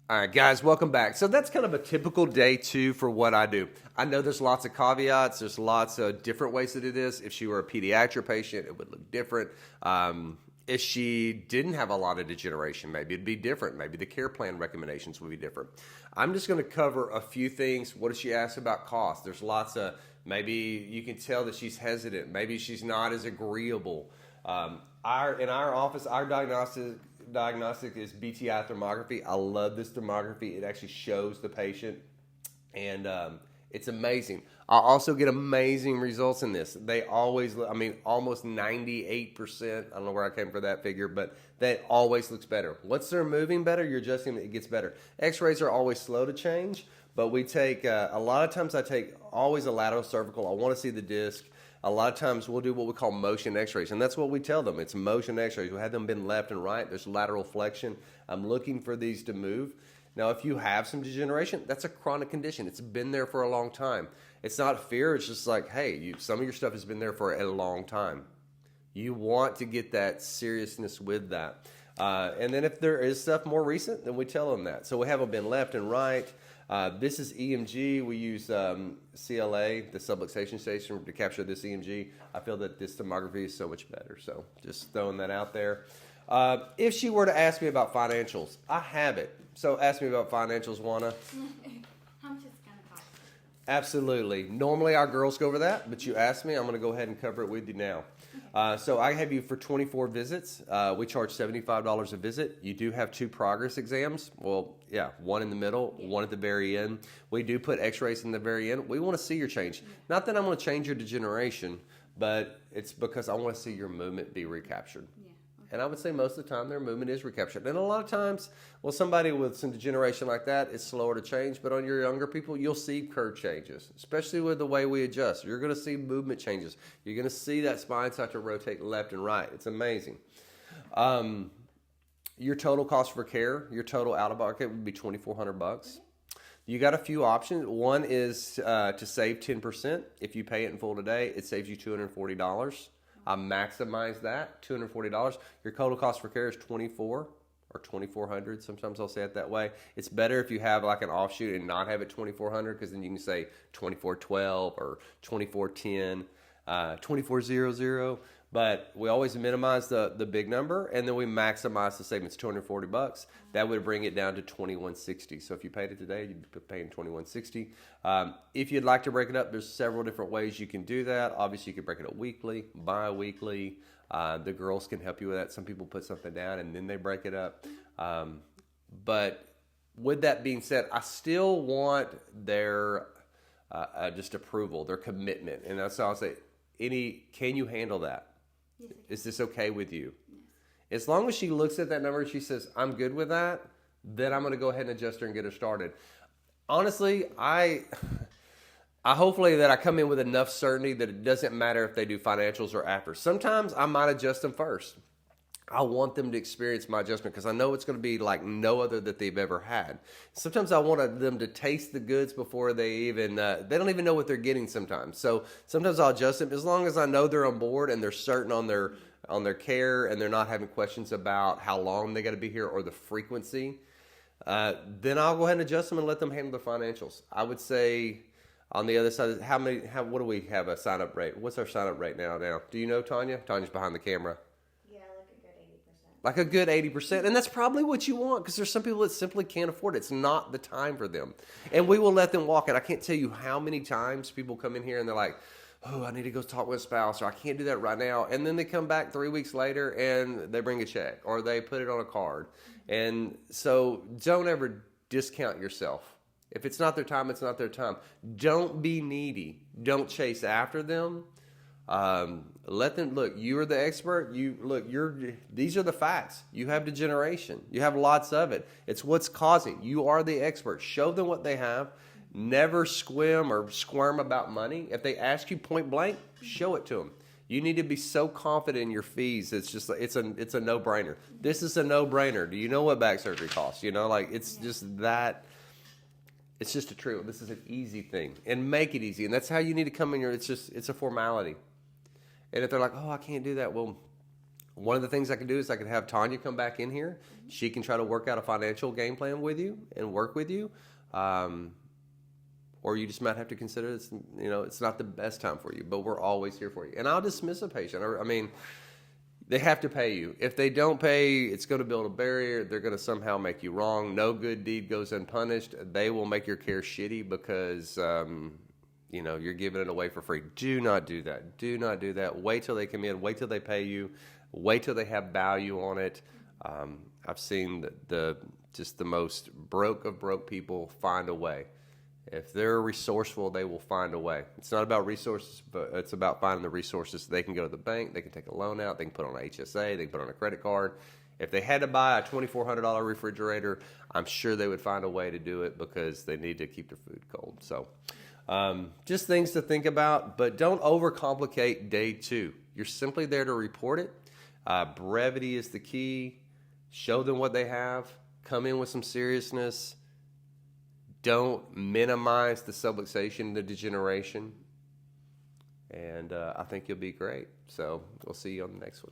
All right, guys, welcome back. So that's kind of a typical day two for what I do. I know there's lots of caveats. There's lots of different ways to do this. If she were a pediatric patient, it would look different. If she didn't have a lot of degeneration, maybe it'd be different. Maybe the care plan recommendations would be different. I'm just going to cover a few things. What does she ask about cost? There's lots of, maybe you can tell that she's hesitant. Maybe she's not as agreeable. In our office, our diagnostic is BTI thermography. I love this thermography. It actually shows the patient, and it's amazing. I also get amazing results in this. They always, almost 98%. I don't know where I came for that figure, but that always looks better. Once they're moving better, you're adjusting, it gets better. X-rays are always slow to change, but we take, a lot of times I take always a lateral cervical. I want to see the disc. A lot of times we'll do what we call motion x-rays, and that's what we tell them. It's motion x-rays. We have them been left and right. There's lateral flexion. I'm looking for these to move. Now, if you have some degeneration, that's a chronic condition. It's been there for a long time. It's not fear. It's just like, hey, some of your stuff has been there for a long time. You want to get that seriousness with that. And then if there is stuff more recent, then we tell them that. So we have them been left and right. This is EMG. We use CLA, the subluxation station, to capture this EMG. I feel that this thermography is so much better. So just throwing that out there. If she were to ask me about financials, I have it. So ask me about financials, Juana. How much it's going to cost? Absolutely. Normally our girls go over that, but you asked me, I'm going to go ahead and cover it with you now. So I have you for 24 visits. We charge $75 a visit. You do have 2 progress exams. Well, yeah, one in the middle, one at the very end. We do put x-rays in the very end. We want to see your change. Not that I'm going to change your degeneration, but it's because I want to see your movement be recaptured. Yeah. And I would say most of the time their movement is recaptured. And a lot of times, well, somebody with some degeneration like that, it's slower to change. But on your younger people, you'll see curve changes, especially with the way we adjust. You're going to see movement changes. You're going to see that spine start to rotate left and right. It's amazing. Your total cost for care, your total out-of-pocket would be $2,400. You got a few options. One is to save 10%. If you pay it in full today, it saves you $240. I maximize that, $240. Your total cost for care is $24 or $2,400. Sometimes I'll say it that way. It's better if you have like an offshoot and not have it $2,400, because then you can say $2,412 or $2,410, $2,400. But we always minimize the big number, and then we maximize the savings, $240. That would bring it down to $2,160. So if you paid it today, you'd be paying $2,160. If you'd like to break it up, there's several different ways you can do that. Obviously, you can break it up weekly, bi-weekly. The girls can help you with that. Some people put something down and then they break it up. But with that being said, I still want their just approval, their commitment. And that's how I'll say, can you handle that? Yes, Is this okay with you? Yes. As long as she looks at that number and she says, I'm good with that, then I'm going to go ahead and adjust her and get her started. Honestly, I hopefully that I come in with enough certainty that it doesn't matter if they do financials or after. Sometimes I might adjust them first. I want them to experience my adjustment because I know it's going to be like no other that they've ever had. Sometimes I want them to taste the goods before they even, they don't even know what they're getting sometimes. So sometimes I'll adjust them as long as I know they're on board and they're certain on their care and they're not having questions about how long they got to be here or the frequency. Then I'll go ahead and adjust them and let them handle the financials. I would say on the other side, what do we have a sign-up rate? What's our sign-up rate now? Do you know, Tanya? Tanya's behind the camera. Like a good 80%. And that's probably what you want, because there's some people that simply can't afford it. It's not the time for them. And we will let them walk. And I can't tell you how many times people come in here and they're like, oh, I need to go talk with a spouse, or I can't do that right now. And then they come back 3 weeks later and they bring a check or they put it on a card. And so don't ever discount yourself. If it's not their time, it's not their time. Don't be needy. Don't chase after them. Let them look. You are the expert. These are the facts. You have degeneration. You have lots of it. It's what's causing. You are the expert. Show them what they have. Never squirm or squirm about money. If they ask you point blank, show it to them. You need to be so confident in your fees. It's just it's a no-brainer. This is a no-brainer. Do you know what back surgery costs? It's just that. It's just a true. This is an easy thing, and make it easy. And that's how you need to come in here. It's a formality. And if they're like, oh, I can't do that, well, One of the things I can do is I can have Tanya come back in here. She can try to work out a financial game plan with you and work with you. Or you just might have to consider it's, it's not the best time for you, but we're always here for you. And I'll dismiss a patient. I mean, they have to pay you. If they don't pay, it's going to build a barrier. They're going to somehow make you wrong. No good deed goes unpunished. They will make your care shitty because, you're giving it away for free. Do not do that. Do not do that. Wait till they come in. Wait till they pay you. Wait till they have value on it. I've seen just the most broke of broke people find a way. If they're resourceful, they will find a way. It's not about resources, but it's about finding the resources. They can go to the bank. They can take a loan out. They can put on an HSA. They can put on a credit card. If they had to buy a $2,400 refrigerator, I'm sure they would find a way to do it because they need to keep their food cold. So just things to think about, but don't overcomplicate day 2. You're simply there to report it. Brevity is the key. Show them what they have. Come in with some seriousness. Don't minimize the subluxation, the degeneration. And I think you'll be great. So we'll see you on the next one.